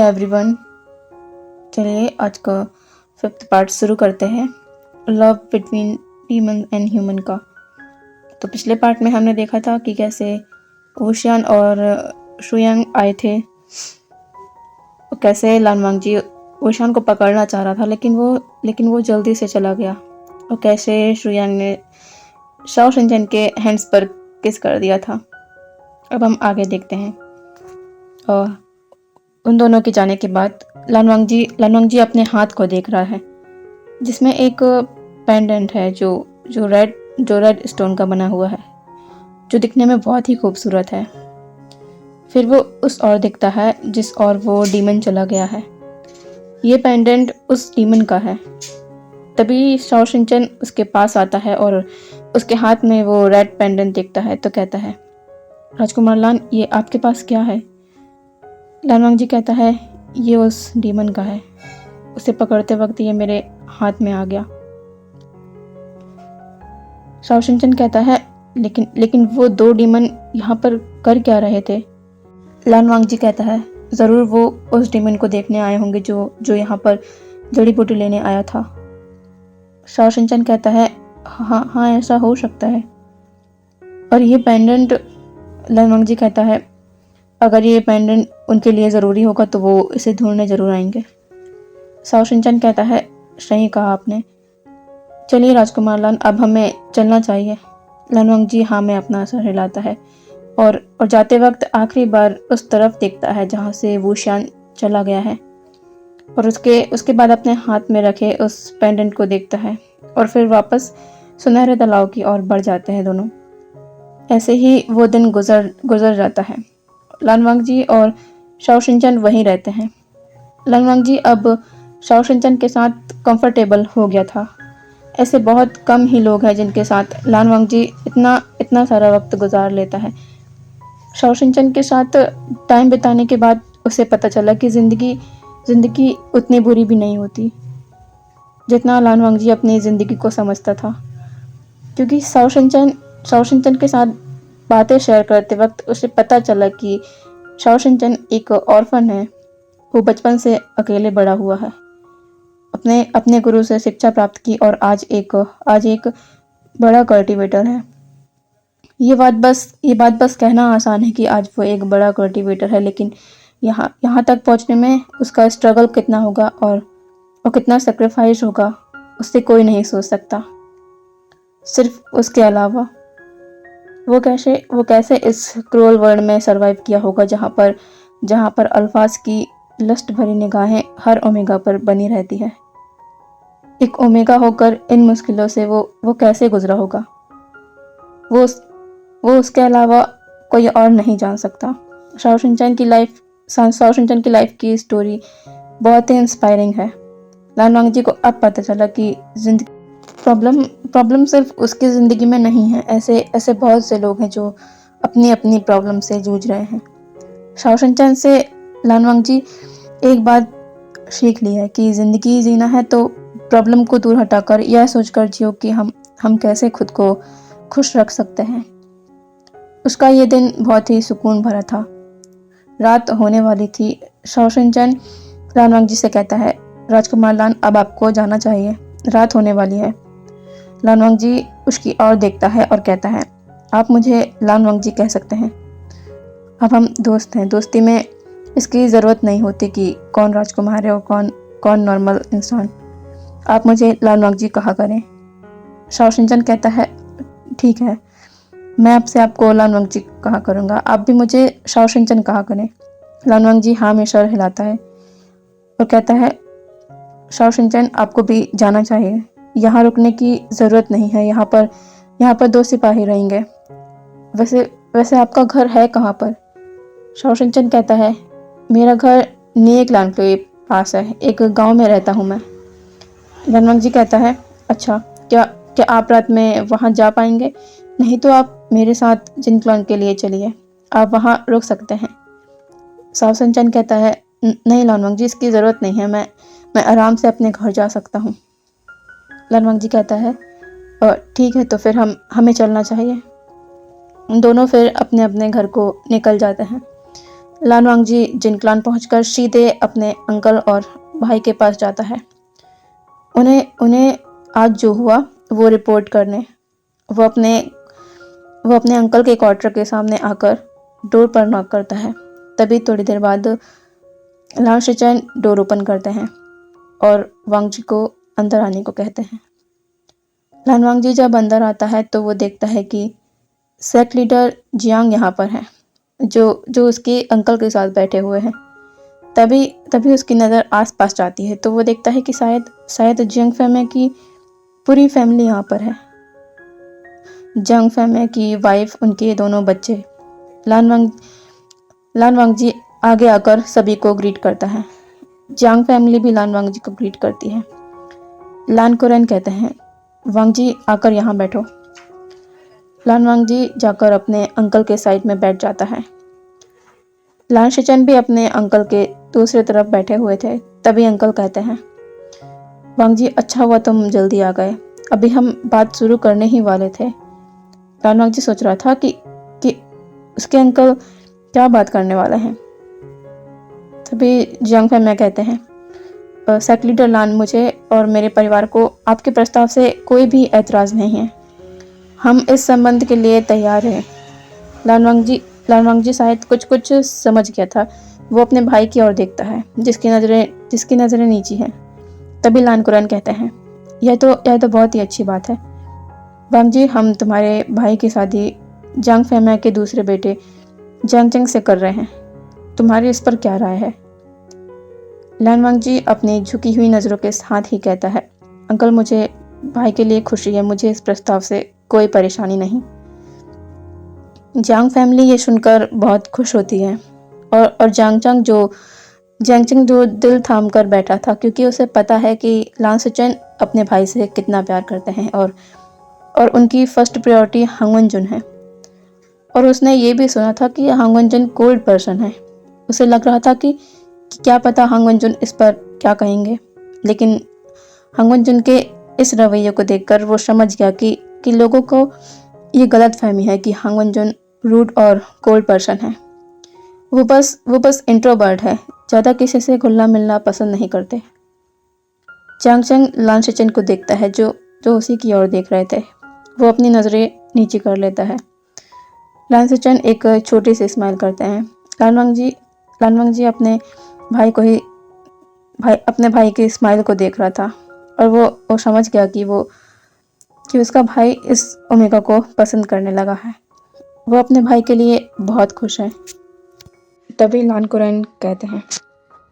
Everyone, चलिए आज का 5th पार्ट शुरू करते हैं। Love between demon and human का। तो पिछले पार्ट में हमने देखा था कि कैसे वुशियान और शुयांग आए थे, कैसे लानवांगजी वुशियान को पकड़ना चाह रहा था लेकिन वो जल्दी से चला गया, और कैसे शुयांग ने शाओ शिनचेन के हैंड्स पर किस कर दिया था। अब हम आगे देखते हैं। और उन दोनों के जाने के बाद लानवांगजी अपने हाथ को देख रहा है, जिसमें एक पेंडेंट है जो रेड स्टोन का बना हुआ है, जो दिखने में बहुत ही खूबसूरत है। फिर वो उस ओर दिखता है जिस ओर वो डीमन चला गया है। ये पेंडेंट उस डीमन का है। तभी शाओ शिनचेन उसके पास आता है और उसके हाथ में वो रेड पेंडेंट देखता है तो कहता है, राजकुमार लान, ये आपके पास क्या है? लानवांगजी कहता है, ये उस डीमन का है। उसे पकड़ते वक्त ये मेरे हाथ में आ गया। शाओ शिनचेन कहता है, लेकिन वो दो डीमन यहाँ पर कर क्या रहे थे? लानवांगजी कहता है, ज़रूर वो उस डीमन को देखने आए होंगे जो यहाँ पर जड़ी बूटी लेने आया था। शाओ शिनचेन कहता है, हाँ ऐसा हो सकता है। और ये पेंडेंट, लानवांगजी कहता है, अगर ये पेंडेंट उनके लिए ज़रूरी होगा तो वो इसे ढूंढने ज़रूर आएंगे। शाओ शिनचेन कहता है, सही कहा आपने। चलिए राजकुमार लान, अब हमें चलना चाहिए। लानवांगजी हाँ में अपना सर हिलाता है और जाते वक्त आखिरी बार उस तरफ देखता है जहाँ से वुशियान चला गया है, और उसके बाद अपने हाथ में रखे उस पेंडेंट को देखता है, और फिर वापस सुनहरे तालाब की ओर बढ़ जाते हैं दोनों। ऐसे ही वो दिन गुजर जाता है। लानवांगजी और शाओ शिनचेन वहीं रहते हैं। लानवांगजी अब शाओ शिनचेन के साथ कंफर्टेबल हो गया था। ऐसे बहुत कम ही लोग हैं जिनके साथ लानवांगजी इतना सारा वक्त गुजार लेता है। शाओ शिनचेन के साथ टाइम बिताने के बाद उसे पता चला कि जिंदगी उतनी बुरी भी नहीं जितना लानवांगजी अपनी ज़िंदगी को समझता था। क्योंकि शाओ शिनचेन के साथ बातें शेयर करते वक्त उसे पता चला कि शाओ शिनचेन एक ऑर्फन है। वो बचपन से अकेले बड़ा हुआ है, अपने गुरु से शिक्षा प्राप्त की, और आज एक बड़ा कल्टीवेटर है। ये बात बस कहना आसान है कि आज वो एक बड़ा कल्टीवेटर है, लेकिन यहाँ तक पहुँचने में उसका स्ट्रगल कितना होगा और कितना सेक्रीफाइस होगा, उससे कोई नहीं सोच सकता, सिर्फ उसके अलावा। वो कैसे इस क्रूअल वर्ल्ड में सरवाइव किया होगा जहाँ पर अल्फाज की लस्ट भरी निगाहें हर ओमेगा पर बनी रहती है। एक ओमेगा होकर इन मुश्किलों से वो कैसे गुजरा होगा, वो उसके अलावा कोई और नहीं जान सकता। शाओ शिनचेन की लाइफ की स्टोरी बहुत ही इंस्पायरिंग है। लानवांगजी को अब पता चला कि जिंदगी प्रॉब्लम सिर्फ उसकी ज़िंदगी में नहीं है। ऐसे बहुत से लोग हैं जो अपनी अपनी प्रॉब्लम से जूझ रहे हैं। शाओ शिनचेन से लानवांगजी एक बात सीख ली है कि ज़िंदगी जीना है तो प्रॉब्लम को दूर हटाकर यह सोचकर जियो कि हम कैसे खुद को खुश रख सकते हैं। उसका ये दिन बहुत ही सुकून भरा था। रात होने वाली थी। शाओ शिनचेन लानवांगजी से कहता है, राजकुमार लान, अब आपको जाना चाहिए, रात होने वाली है। लानवांगजी उसकी ओर देखता है और कहता है, आप मुझे लानवांगजी कह सकते हैं। अब हम दोस्त हैं। दोस्ती में इसकी ज़रूरत नहीं होती कि कौन राजकुमार है और कौन नॉर्मल इंसान। आप मुझे लानवांगजी कहा करें। शाओ शिनचेन कहता है, ठीक है, मैं आपको लानवांगजी कहा करूँगा। आप भी मुझे शाओ शिनचेन कहा करें। लानवांगजी हाँ में सर हिलाता है और कहता है, शाओ शिनचेन, आपको भी जाना चाहिए। यहाँ रुकने की ज़रूरत नहीं है। यहाँ पर 2 सिपाही रहेंगे। वैसे आपका घर है कहाँ पर? शाओ शिनचेन कहता है, मेरा घर निएकलान के पास है, एक गांव में रहता हूँ मैं। लानवांगजी कहता है, अच्छा, क्या आप रात में वहाँ जा पाएंगे? नहीं तो आप मेरे साथ जिनक्लान के लिए चलिए, आप वहाँ रुक सकते हैं। शाओ शिनचेन कहता है, नहीं लानवांगजी, इसकी ज़रूरत नहीं है, मैं आराम से अपने घर जा सकता हूँ। लानवांगजी कहता है, ठीक है, तो फिर हमें चलना चाहिए। दोनों फिर अपने अपने घर को निकल जाते हैं। लान वांगजी जिनक्लान पहुंचकर सीधे अपने अंकल और भाई के पास जाता है। उन्हें उन्हें आज जो हुआ वो रिपोर्ट करने। वो अपने अंकल के क्वार्टर के सामने आकर डोर पर नॉक करता है। तभी थोड़ी देर बाद लान शिचैन डोर ओपन करते हैं और वांगजी को अंदर आने को कहते हैं। लान वांगजी जब अंदर आता है तो वो देखता है कि सेक्ट लीडर जियांग यहाँ पर हैं, जो उसके अंकल के साथ बैठे हुए हैं। तभी उसकी नज़र आसपास जाती है तो वो देखता है कि शायद जियांग फैमिली की पूरी फैमिली यहाँ पर है। जियांग फैमिली की वाइफ, उनके दोनों बच्चे। लान वांगजी आगे आकर सभी को ग्रीट करता है। जियांग फैमिली भी लान वांगजी को ग्रीट करती है। लान कुरैन कहते हैं, वांगजी आकर यहाँ बैठो। लान वांगजी जाकर अपने अंकल के साइड में बैठ जाता है। लान शिचैन भी अपने अंकल के दूसरी तरफ बैठे हुए थे। तभी अंकल कहते हैं, वांगजी अच्छा हुआ तुम जल्दी आ गए, अभी हम बात शुरू करने ही वाले थे। लान वांगजी सोच रहा था कि उसके अंकल क्या बात करने वाले हैं। तभी जियांग फैमिली कहते हैं, सेक्ट लीडर लान, मुझे और मेरे परिवार को आपके प्रस्ताव से कोई भी ऐतराज़ नहीं है। हम इस संबंध के लिए तैयार हैं। लान वांगजी शायद कुछ समझ गया था। वो अपने भाई की ओर देखता है जिसकी नज़रें नीची हैं। तभी लान कुरैन कहते हैं, यह तो बहुत ही अच्छी बात है वांगजी, हम तुम्हारे भाई की शादी जियांग फैमिली के दूसरे बेटे जियांग चंग से कर रहे हैं। तुम्हारी इस पर क्या राय है? लान वांगजी अपनी झुकी हुई नज़रों के साथ ही कहता है, अंकल, मुझे भाई के लिए खुशी है, मुझे इस प्रस्ताव से कोई परेशानी नहीं। जियांग फैमिली ये सुनकर बहुत खुश होती है और जियांग चंग जो दिल थाम कर बैठा था, क्योंकि उसे पता है कि लान शिचैन अपने भाई से कितना प्यार करते हैं और उनकी फर्स्ट प्रायोरिटी हांग वनजुन है। और उसने ये भी सुना था कि हांग वनजुन कोल्ड पर्सन है। उसे लग रहा था कि क्या पता हांग वनजुन इस पर क्या कहेंगे, लेकिन हांग वनजुन के इस रवैये को देखकर वो समझ गया कि लोगों को ये गलत फहमी है कि हांग वनजुन रूड और कोल्ड पर्सन है। वो बस इंट्रोवर्ट है, ज़्यादा किसी से घुलना मिलना पसंद नहीं करते। जियांग चंग लान शिचैन को देखता है जो उसी की ओर देख रहे थे। वो अपनी नज़रें नीचे कर लेता है। लान शिचैन एक छोटी सी स्माइल करते हैं। लान वांगजी अपने भाई की स्माइल को देख रहा था और वो समझ गया कि उसका भाई इस ओमेगा को पसंद करने लगा है। वो अपने भाई के लिए बहुत खुश है। तभी लान कुरैन कहते हैं,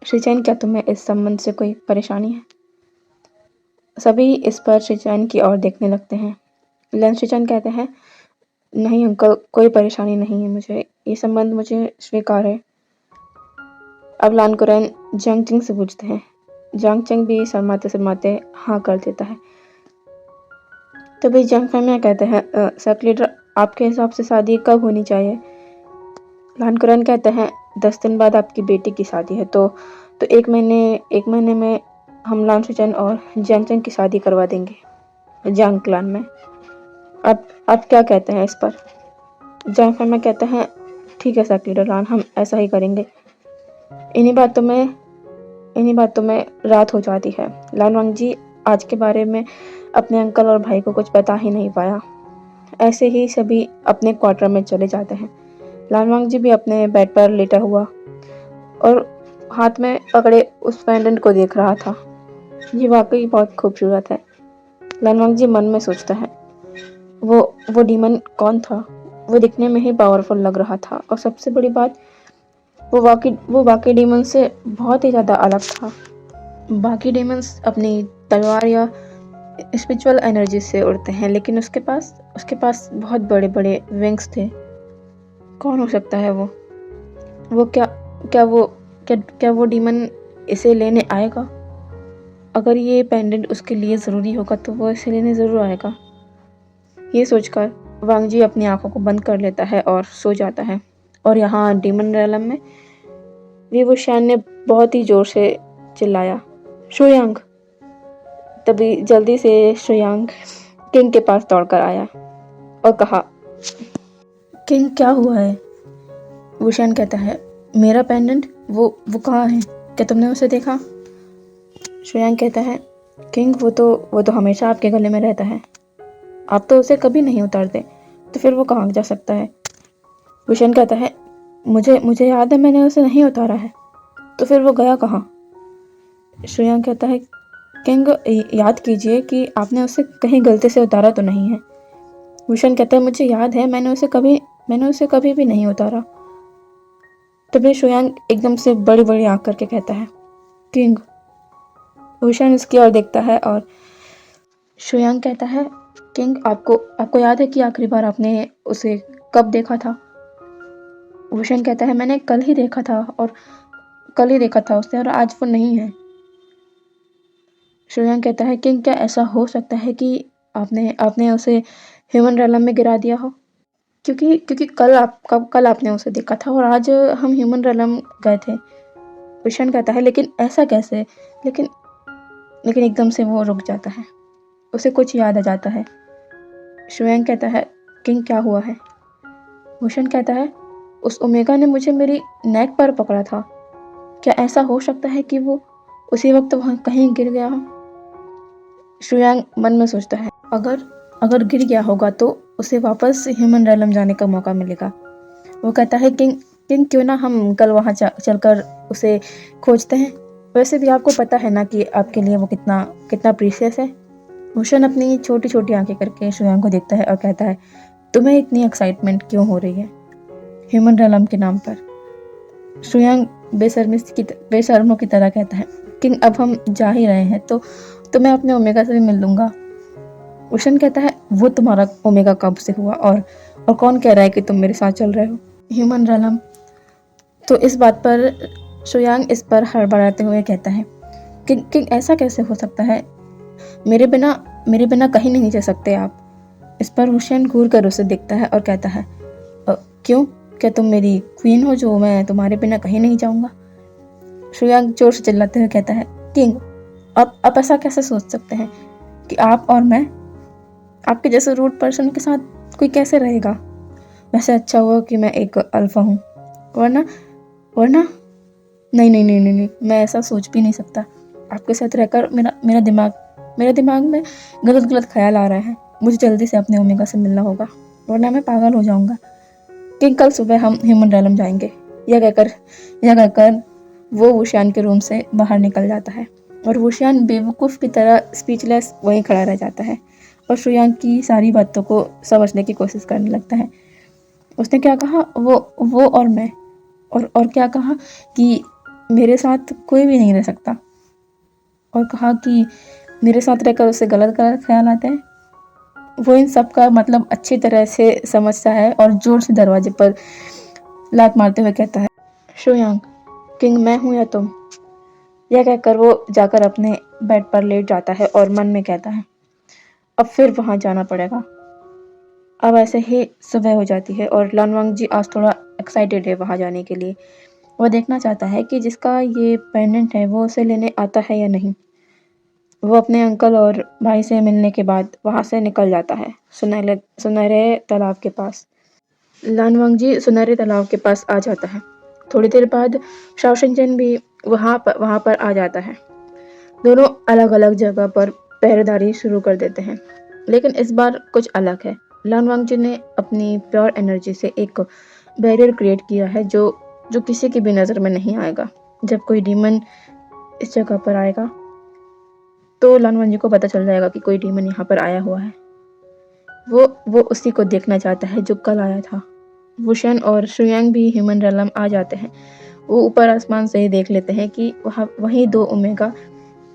शिचैन, क्या तुम्हें इस संबंध से कोई परेशानी है? सभी इस पर शिचैन की ओर देखने लगते हैं। लान शिचैन कहते हैं, नहीं अंकल, कोई परेशानी नहीं है, मुझे ये संबंध मुझे स्वीकार है। अब लान कुरैन जियांग चंग से पूछते हैं। जियांग चंग भी शर्माते हाँ कर देता है। तभी जियांग फैमिली कहते हैं, सेक्ट लीडर, आपके हिसाब से शादी कब होनी चाहिए? लान कुरैन कहते हैं, 10 दिन बाद आपकी बेटी की शादी है, तो एक महीने में हम लान शिचैन और जियांग चंग की शादी करवा देंगे जियांग क्लान में। आप क्या कहते हैं इस पर? जियांग फैमिली कहते हैं, ठीक है सेक्ट लीडर लान, हम ऐसा ही करेंगे। इन्हीं बातों में रात हो जाती है। लान वांगजी आज के बारे में अपने अंकल और भाई को कुछ बता ही नहीं पाया। ऐसे ही सभी अपने क्वार्टर में चले जाते हैं। लान वांगजी भी अपने बेड पर लेटा हुआ और हाथ में पकड़े उस पेंडेंट को देख रहा था। ये वाकई बहुत खूबसूरत है। लान वांगजी मन में सोचता है, वो डीमन कौन था? वो दिखने में ही पावरफुल लग रहा था और सबसे बड़ी बात, वो बाकी डीमन से बहुत ही ज़्यादा अलग था। बाकी डीमंस अपनी तलवार या स्पिरिचुअल एनर्जी से उड़ते हैं, लेकिन उसके पास बहुत बड़े बड़े विंग्स थे। कौन हो सकता है वो? क्या वो डीमन इसे लेने आएगा? अगर ये पेंडेंट उसके लिए ज़रूरी होगा तो वो इसे लेने ज़रूर आएगा। ये सोचकर वांगजी अपनी आंखों को बंद कर लेता है और सो जाता है। और यहाँ डीमन रैलम में वीवो शैन ने बहुत ही ज़ोर से चिल्लाया, शुयांग। तभी जल्दी से शुयांग किंग के पास दौड़कर आया और कहा, किंग क्या हुआ है? वुशन कहता है, मेरा पेंडेंट वो कहाँ है? क्या तुमने उसे देखा? शुयांग कहता है, किंग वो तो हमेशा आपके गले में रहता है, आप तो उसे कभी नहीं उतारते, तो फिर वो कहाँ जा सकता है? वुशन कहता है, मुझे याद है मैंने उसे नहीं उतारा है, तो फिर वो गया कहाँ? शुयांग कहता है, किंग याद कीजिए कि आपने उसे कहीं गलती से उतारा तो नहीं है। वुशन कहता है, मुझे याद है मैंने उसे कभी भी नहीं उतारा। तभी शुयांग एकदम से बड़ी बड़ी आंख करके कहता है, किंग। वुशन उसकी ओर देखता है और शुयांग कहता है, किंग आपको याद है कि आखिरी बार आपने उसे कब देखा था? वुशन कहता है, मैंने कल ही देखा था उसे, और आज वो नहीं है। शुयांग कहता है, किंग क्या ऐसा हो सकता है कि आपने उसे ह्यूमन रैलम में गिरा दिया हो? क्योंकि कल आपने उसे देखा था और आज हम ह्यूमन रैलम गए थे। वुशन कहता है, लेकिन ऐसा कैसे? लेकिन एकदम से वो रुक जाता है, उसे कुछ याद आ जाता है। शुयांग कहता है, किंग क्या हुआ है? वुशन कहता है, उस ओमेगा ने मुझे मेरी नेक पर पकड़ा था, क्या ऐसा हो सकता है कि वो उसी वक्त वहाँ कहीं गिर गया हो? शुयांग मन में सोचता है, अगर गिर गया होगा तो उसे वापस ह्यूमन रैलम जाने का मौका मिलेगा। वो कहता है, किंग क्यों ना हम कल वहाँ चलकर उसे खोजते हैं? वैसे भी आपको पता है ना कि आपके लिए वो कितना प्रीशियस है। भूषण अपनी छोटी छोटी आंखें करके शुयांग को देखता है और कहता है, तुम्हें इतनी एक्साइटमेंट क्यों हो रही है ह्यूमन रैलम के नाम पर? शुयांग बेशर्मों की तरह कहता है, किंग अब हम जा ही रहे हैं तो मैं अपने ओमेगा से भी मिल लूंगा। भूषण कहता है, वो तुम्हारा ओमेगा कब से हुआ, और कौन कह रहा है कि तुम मेरे साथ चल रहे हो ह्यूमन रैलम? तो इस बात पर शुयांग इस पर हड़बड़ाते हुए कहता है, किंग ऐसा कैसे हो सकता है? मेरे बिना कहीं नहीं जा सकते आप। इस पर हुसैन घूर कर उसे देखता है और कहता है, क्यों? क्या तुम मेरी क्वीन हो जो मैं तुम्हारे बिना कहीं नहीं जाऊंगा? शुयांग जोर से चिल्लाते हुए कहता है, किंग आप ऐसा कैसे सोच सकते हैं कि आप और मैं, आपके जैसे रूड पर्सन के साथ कोई कैसे रहेगा? वैसे अच्छा हुआ कि मैं एक अल्फा हूँ, वरना नहीं, मैं ऐसा सोच भी नहीं सकता। आपके साथ रहकर मेरा दिमाग में गलत ख्याल आ रहा है। मुझे जल्दी से अपने ओमेगा से मिलना होगा, वरना मैं पागल हो जाऊंगा। कि कल सुबह हम ह्यूमन रैलम जाएंगे। यह कहकर वो वुशियान के रूम से बाहर निकल जाता है और वुशियान बेवकूफ़ की तरह स्पीचलेस वहीं खड़ा रह जाता है और शुयांग की सारी बातों को समझने की कोशिश करने लगता है। उसने क्या कहा, वो और मैं, और क्या कहा कि मेरे साथ कोई भी नहीं रह सकता, और कहा कि मेरे साथ रहकर उसे गलत ख्याल आते हैं। वो इन सब का मतलब अच्छी तरह से समझता है और जोर से दरवाजे पर लात मारते हुए कहता है, शुयांग, किंग मैं हूँ या तुम? यह कहकर वो जाकर अपने बेड पर लेट जाता है और मन में कहता है, अब फिर वहाँ जाना पड़ेगा। अब ऐसे ही सुबह हो जाती है और लानवांग जी आज थोड़ा एक्साइटेड है वहाँ जाने के लिए। वह देखना चाहता है कि जिसका ये पेंडेंट है वो उसे लेने आता है या नहीं। वो अपने अंकल और भाई से मिलने के बाद वहाँ से निकल जाता है सुनहरे तालाब के पास। लानवांग जी सुनहरे तालाब के पास आ जाता है। थोड़ी देर बाद शाओशिनचेन भी वहाँ पर आ जाता है। दोनों अलग अलग जगह पर पहरेदारी शुरू कर देते हैं, लेकिन इस बार कुछ अलग है। लानवांग जी ने अपनी प्योर एनर्जी से एक बैरियर क्रिएट किया है जो किसी की भी नज़र में नहीं आएगा। जब कोई डीमन इस जगह पर आएगा तो लानवांग जी को पता चल जाएगा कि कोई डीमन यहाँ पर आया हुआ है। वो उसी को देखना चाहता है जो कल आया था। वुशन और शुयांग भी ह्यूमन रैलम आ जाते हैं। वो ऊपर आसमान से ही देख लेते हैं कि वही दो ओमेगा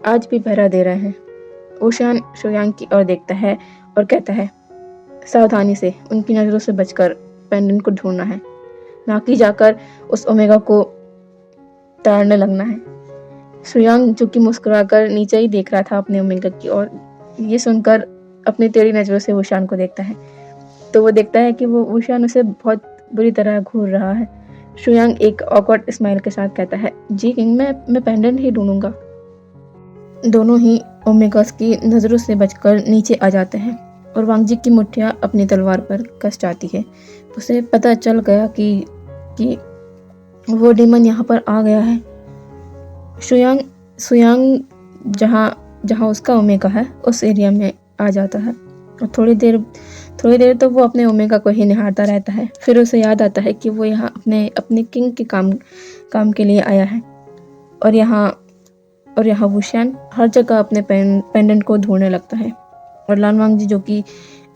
आज भी पहरा दे रहे हैं। वुशन शुयांग की ओर देखता है और कहता है, सावधानी से, उनकी नज़रों से बचकर पेंडेंट को ढूंढना है, ना कि जाकर उस ओमेगा को ताड़ने लगना है। शुयांग जो कि मुस्कुराकर नीचे ही देख रहा था अपने ओमेगा की ओर, ये सुनकर अपनी टेढ़ी नज़रों से वुशान को देखता है तो वो देखता है कि वो वुशान उसे बहुत बुरी तरह घूर रहा है। शुयांग एक ऑकवर्ड स्माइल के साथ कहता है, जी किंग, मैं पेंडेंट ही ढूंढूंगा। दोनों ही ओमेगास की नज़रों से बचकर नीचे आ जाते हैं और वांग जी की मुठ्ठियाँ अपनी तलवार पर कस जाती है। उसे पता चल गया कि वो डीमन यहाँ पर आ गया है। सुयांग सुयांग जहाँ उसका ओमेगा है उस एरिया में आ जाता है और थोड़ी देर तो वो अपने ओमेगा को ही निहारता रहता है। फिर उसे याद आता है कि वो यहाँ अपने किंग के काम के लिए आया है। और यहाँ वुशियान हर जगह अपने पेंडेंट को ढूंढने लगता है। और लान वांगजी जो कि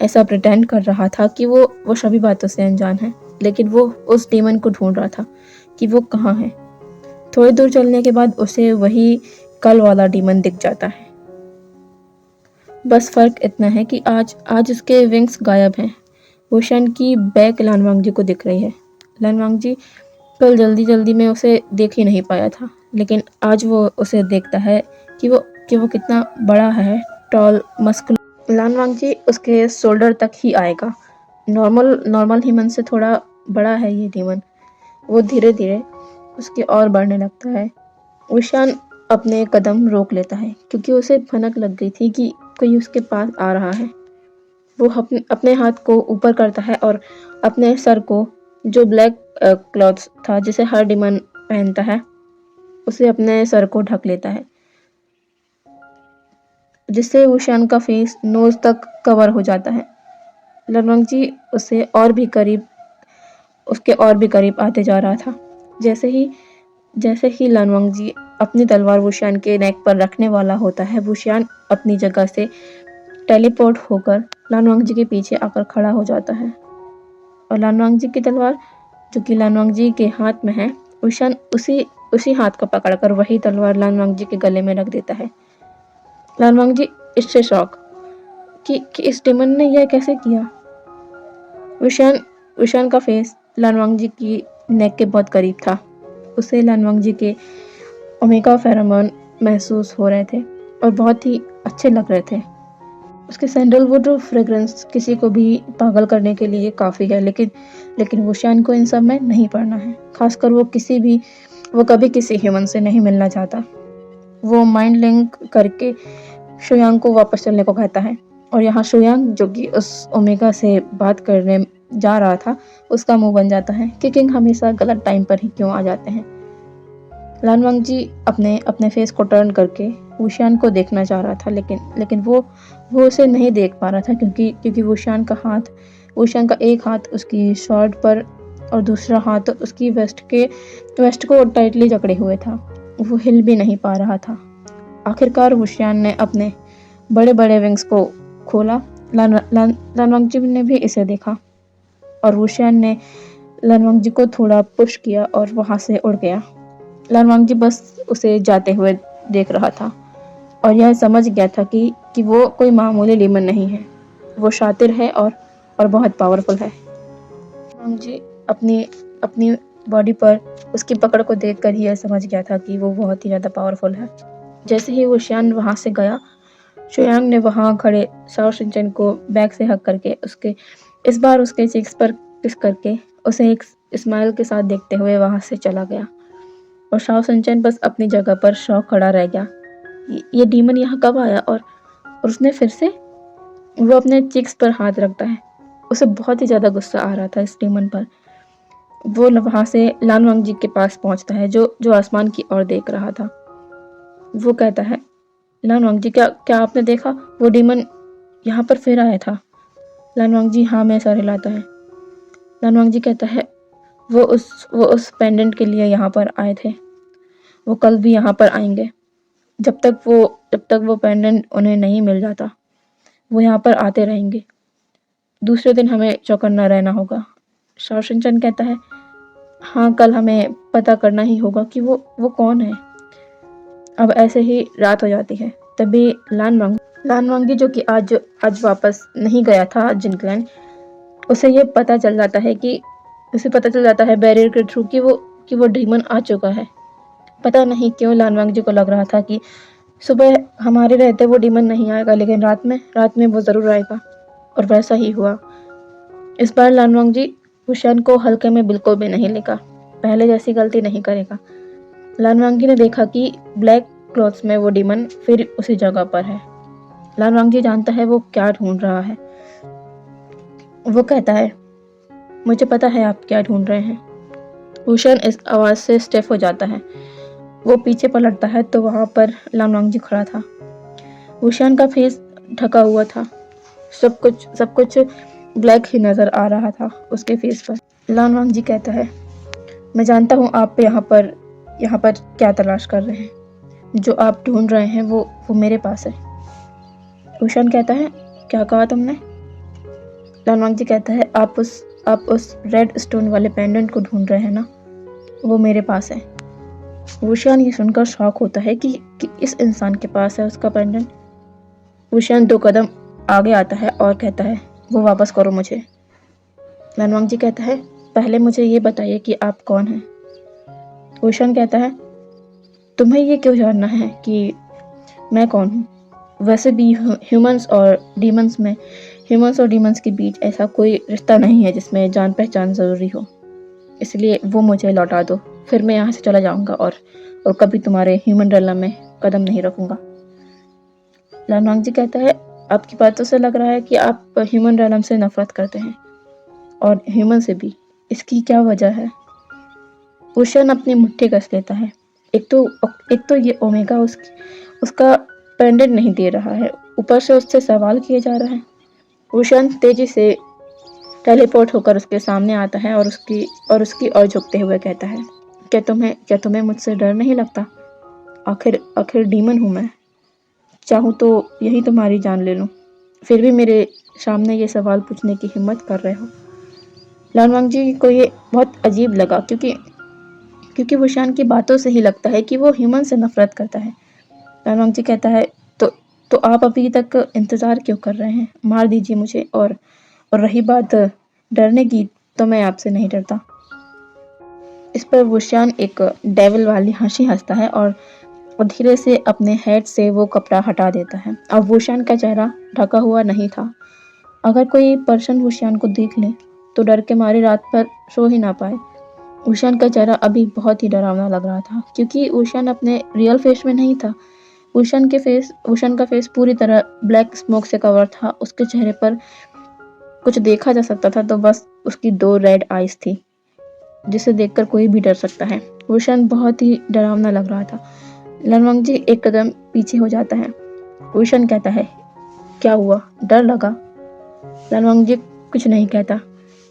ऐसा प्रिटेंड कर रहा था कि वो सभी बातों से अनजान है, लेकिन वो उस डीमन को ढूंढ रहा था कि वो कहाँ है। थोड़ी दूर चलने के बाद उसे वही कल वाला डीमन दिख जाता है। बस फर्क इतना है कि आज उसके विंग्स गायब हैं। वुशियान की बैक लान वांगजी को दिख रही है। लान वांगजी कल जल्दी में उसे देख ही नहीं पाया था, लेकिन आज वो उसे देखता है कि वो कितना बड़ा है, टॉल मस्कुलर। लान वांगजी उसके शोल्डर तक ही आएगा। नॉर्मल ह्यूमन से थोड़ा बड़ा है ये डीमन। वो धीरे धीरे उसके और बढ़ने लगता है। वुशियान अपने कदम रोक लेता है क्योंकि उसे भनक लग गई थी कि कोई उसके पास आ रहा है। वो अपने हाथ को ऊपर करता है और अपने सर को, जो ब्लैक क्लॉथ था जिसे हर डीमन पहनता है, उसे अपने सर को ढक लेता है, जिससे वुशियान का फेस नोज तक कवर हो जाता है। लनवांगजी उसके और भी करीब आते जा रहा था। जैसे ही लानवांगजी अपनी तलवार वुशियान के नेक पर रखने वाला होता है, वुशियान अपनी जगह से टेलीपोर्ट होकर लानवांगजी के पीछे आकर खड़ा हो जाता है। और लानवांगजी की तलवार जो कि लानवांगजी के हाथ में है, वुशियान उसी हाथ को पकड़कर वही तलवार लानवांगजी के गले में रख देता है। लानवांगजी इससे शॉक कि इस डेमन ने यह कैसे किया। वुशियान का फेस लानवांगजी की नेक के बहुत करीब था। उसे लानवांगजी के ओमेगा फेरोमोन महसूस हो रहे थे और बहुत ही अच्छे लग रहे थे। उसके सैंडलवुड फ्रेग्रेंस किसी को भी पागल करने के लिए काफ़ी है, लेकिन वुशियान को इन सब में नहीं पड़ना है। खासकर वो कभी किसी ह्यूमन से नहीं मिलना चाहता। वो माइंड लिंक करके शुयांग को वापस चलने को कहता है। और यहाँ शुयांग जो कि उस ओमेगा से बात करने जा रहा था, उसका मुंह बन जाता है कि किंग हमेशा गलत टाइम पर ही क्यों आ जाते हैं। लानवांगजी अपने फेस को टर्न करके वुशियान को देखना चाह रहा था, लेकिन वो उसे नहीं देख पा रहा था क्योंकि वुशियान का एक हाथ उसकी शॉर्ट पर और दूसरा हाथ उसकी वेस्ट को टाइटली जकड़े हुए था। वो हिल भी नहीं पा रहा था। आखिरकार वुशियान ने अपने बड़े बड़े विंग्स को खोला। लानवांगजी ने भी इसे देखा और वुशियान ने लानवांगजी को थोड़ा पुश किया और वहां से उड़ गया। लानवांगजी बस उसे जाते हुए देख रहा था और यह समझ गया था कि वो कोई मामूली डीमन नहीं है। वो शातिर है और बहुत पावरफुल है। लानवांगजी अपनी बॉडी पर उसकी पकड़ को देखकर ही यह समझ गया था कि वो बहुत ही ज़्यादा पावरफुल है। जैसे ही वुशियान वहाँ से गया, शुयांग ने वहाँ खड़े शाओ शिनचैन को बैक से हक करके इस बार उसके चीक्स पर किस करके उसे एक स्माइल के साथ देखते हुए वहाँ से चला गया। और शाओ शिनचैन बस अपनी जगह पर शॉक खड़ा रह गया। ये डीमन यहाँ कब आया? और उसने फिर से वो अपने चिक्स पर हाथ रखता है। उसे बहुत ही ज़्यादा गुस्सा आ रहा था इस डीमन पर। वो वहाँ से लानवांगजी के पास पहुँचता है जो आसमान की ओर देख रहा था। वो कहता है, लानवांगजी क्या आपने देखा? वो डीमन यहाँ पर फिर आया था। लानवांगजी हाँ में सर हिलाता है। लानवांगजी कहता है, वो उस पेंडेंट के लिए यहाँ पर आए थे। वो कल भी यहाँ पर आएंगे। जब तक वो पेंडेंट उन्हें नहीं मिल जाता, वो यहाँ पर आते रहेंगे। दूसरे दिन हमें चौकन्ना रहना होगा। शाओ शिनचैन कहता है, हाँ, कल हमें पता करना ही होगा कि वो कौन है। अब ऐसे ही रात हो जाती है। तभी लानवांगजी जो कि आज वापस नहीं गया था जिनक्लैन, उसे पता चल जाता है बैरियर के थ्रू कि वो डीमन आ चुका है। पता नहीं क्यों लानवांगजी को लग रहा था कि सुबह हमारे रहते वो डीमन नहीं आएगा, लेकिन रात में वो ज़रूर आएगा। और वैसा ही हुआ। इस बार लानवांगजी वुशियान को हल्के में बिल्कुल भी नहीं लेगा। पहले जैसी गलती नहीं करेगा। लानवांगजी ने देखा कि ब्लैक क्लॉथ्स में वो डीमन फिर उसी जगह पर है। लानवांगजी जानता है वो क्या ढूंढ रहा है। वो कहता है, मुझे पता है आप क्या ढूंढ रहे हैं। वुशियान इस आवाज़ से स्टिफ हो जाता है। वो पीछे पलटता है तो वहाँ पर लान वांगजी खड़ा था। वुशियान का फेस ढका हुआ था। सब कुछ ब्लैक ही नज़र आ रहा था उसके फेस पर। लान वांगजी कहता है, मैं जानता हूँ आप यहाँ पर क्या तलाश कर रहे हैं। जो आप ढूंढ रहे हैं वो मेरे पास है। वुशियान कहता है, क्या कहा तुमने? लान वांगजी कहता है, आप उस रेड स्टोन वाले पेंडेंट को ढूंढ रहे हैं ना, वो मेरे पास है। वुशियान ये सुनकर शॉक होता है कि इस इंसान के पास है उसका पेंडेंट। वुशियान 2 कदम आगे आता है और कहता है, वो वापस करो मुझे। लान वांगजी कहता है, पहले मुझे ये बताइए कि आप कौन हैं। वुशियान कहता है, तुम्हें ये क्यों जानना है कि मैं कौन हूँ? वैसे भी ह्यूमंस और डीमंस के बीच ऐसा कोई रिश्ता नहीं है जिसमें जान पहचान ज़रूरी हो। इसलिए वो मुझे लौटा दो, फिर मैं यहाँ से चला जाऊँगा और कभी तुम्हारे ह्यूमन realm में कदम नहीं रखूँगा। लान वांगजी कहता है, आपकी बातों से लग रहा है कि आप ह्यूमन realm से नफरत करते हैं और ह्यूमन से भी। इसकी क्या वजह है? वुशियान अपनी मुट्ठी कस लेता है। एक तो ये ओमेगा उसका पेंडेंट नहीं दे रहा है, ऊपर से उससे सवाल किए जा रहे हैं। वुशियान तेजी से टेलीपोर्ट होकर उसके सामने आता है और उसकी ओर झुकते हुए कहता है, क्या तुम्हें मुझसे डर नहीं लगता? आखिर डीमन हूँ मैं। चाहूँ तो यही तुम्हारी जान ले लूँ, फिर भी मेरे सामने ये सवाल पूछने की हिम्मत कर रहे हो। लान वांगजी को ये बहुत अजीब लगा क्योंकि वुशियान की बातों से ही लगता है कि वो ह्यूमन से नफरत करता है। लान वांगजी कहता है, तो आप अभी तक इंतज़ार क्यों कर रहे हैं? मार दीजिए मुझे। और रही बात डरने की, तो मैं आपसे नहीं डरता। इस पर वुशियान एक डेविल वाली हंसी हंसता है और धीरे से अपने हेड से वो कपड़ा हटा देता है। अब वुशियान का चेहरा ढका हुआ नहीं था। अगर कोई पर्सन वुशियान को देख ले तो डर के मारे रात पर सो ही ना पाए। वुशियान का चेहरा अभी बहुत ही डरावना लग रहा था क्योंकि वुशियान अपने रियल फेस में नहीं था। वुशियान का फेस पूरी तरह ब्लैक स्मोक से कवर था। उसके चेहरे पर कुछ देखा जा सकता था तो बस उसकी 2 रेड आइज थी जिसे देखकर कोई भी डर सकता है। वुशियान बहुत ही डरावना लग रहा था। लान वांगजी एक कदम पीछे हो जाता है। वुशियान कहता है, क्या हुआ, डर लगा? लान वांगजी कुछ नहीं कहता।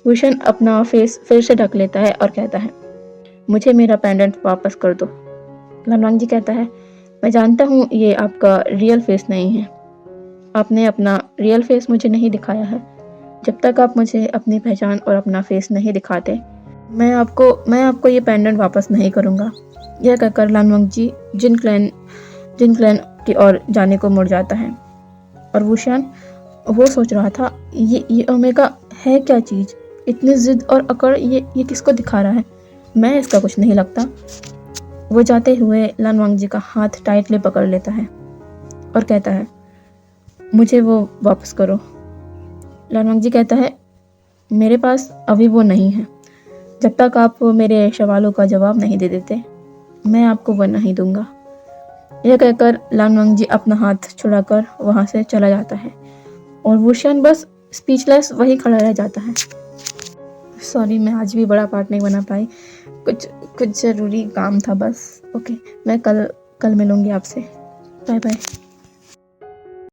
वुशियान अपना फेस फिर से ढक लेता है और कहता है, मुझे मेरा पेंडेंट वापस कर दो। लान वांगजी कहता है, मैं जानता हूँ ये आपका रियल फेस नहीं है। आपने अपना रियल फेस मुझे नहीं दिखाया है। जब तक आप मुझे अपनी पहचान और अपना फेस नहीं दिखाते, मैं आपको ये पेंडेंट वापस नहीं करूँगा। यह कहकर लान वांगजी जिन क्लैन की ओर जाने को मुड़ जाता है। और वुशियान वो सोच रहा था, ये ओमेगा है क्या चीज़? इतनी जिद और अकड़ ये किसको दिखा रहा है? मैं इसका कुछ नहीं लगता। वो जाते हुए लान वांगजी का हाथ टाइटली पकड़ लेता है और कहता है, मुझे वो वापस करो। लान वांगजी कहता है, मेरे पास अभी वो नहीं है। जब तक आप मेरे सवालों का जवाब नहीं दे देते, मैं आपको वो नहीं दूंगा। यह कहकर लान वांगजी अपना हाथ छुड़ाकर वहाँ से चला जाता है और वुशियान बस स्पीचलेस वही खड़ा रह जाता है। सॉरी, मैं आज भी बड़ा पार्ट नहीं बना पाई, कुछ ज़रूरी काम था बस। ओके, मैं कल मिलूँगी आपसे। Bye bye.